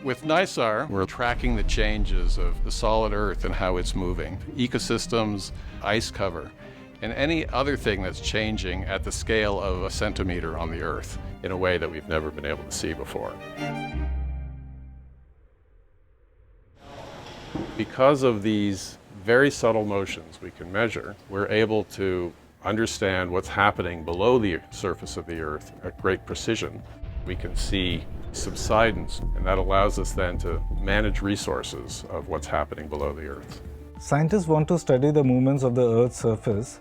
With NISAR, we're tracking the changes of the solid Earth and how it's moving, ecosystems, ice cover, and any other thing that's changing at the scale of a centimeter on the Earth in a way that we've never been able to see before. Because of these very subtle motions we can measure, we're able to understand what's happening below the surface of the Earth at great precision. We can see subsidence, and that allows us then to manage resources of what's happening below the Earth. Scientists want to study the movements of the Earth's surface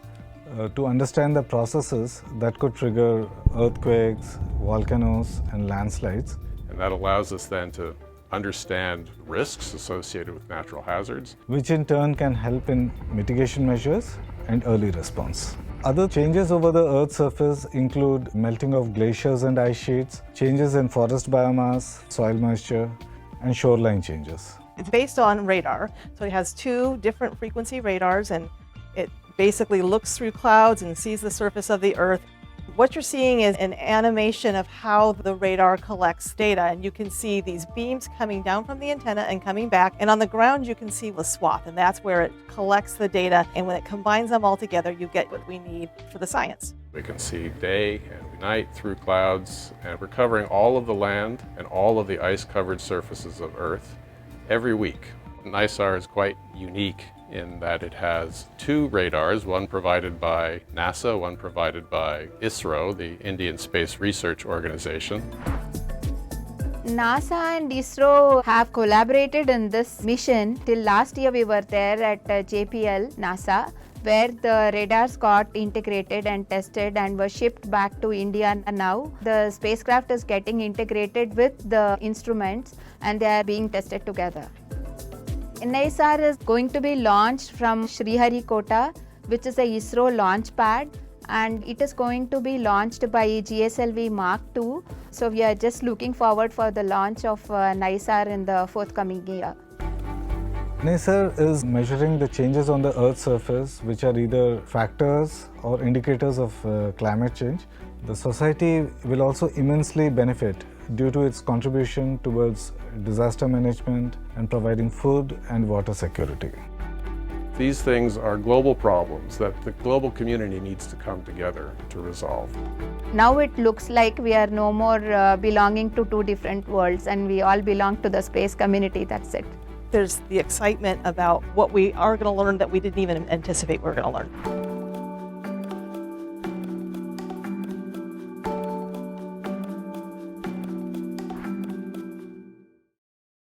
to understand the processes that could trigger earthquakes, volcanoes, and landslides. And that allows us then to understand risks associated with natural hazards, which in turn can help in mitigation measures and early response. Other changes over the Earth's surface include melting of glaciers and ice sheets, changes in forest biomass, soil moisture, and shoreline changes. It's based on radar, so it has two different frequency radars, and it basically looks through clouds and sees the surface of the Earth. What you're seeing is an animation of how the radar collects data, and you can see these beams coming down from the antenna and coming back, and on the ground you can see the swath, and that's where it collects the data, and when it combines them all together you get what we need for the science. We can see day and night through clouds, and we're covering all of the land and all of the ice-covered surfaces of Earth every week. NISAR is quite unique in that it has two radars, one provided by NASA, one provided by ISRO, the Indian Space Research Organization. NASA and ISRO have collaborated in this mission. Till last year we were there at JPL, NASA, where the radars got integrated and tested and were shipped back to India. And now the spacecraft is getting integrated with the instruments and they are being tested together. NISAR is going to be launched from Sriharikota, which is a ISRO launch pad, and it is going to be launched by GSLV Mark II. So we are just looking forward for the launch of NISAR in the forthcoming year. NISAR is measuring the changes on the Earth's surface, which are either factors or indicators of climate change. The society will also immensely benefit due to its contribution towards disaster management and providing food and water security. These things are global problems that the global community needs to come together to resolve. Now it looks like we are no more belonging to two different worlds, and we all belong to the space community, that's it. There's the excitement about what we are going to learn that we didn't even anticipate we were going to learn.